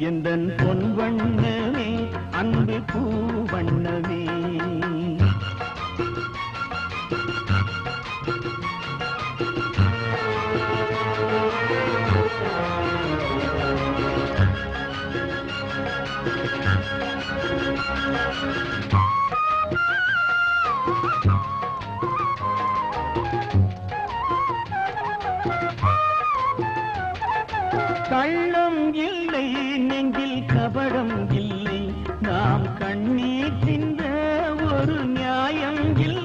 எந்தன் பொன் வண்ணமே அன்பு பூ வண்ணமே கள்ளம் இல்லை நெஞ்சில் கபடம் இல்லை நாம் கண்ணீர்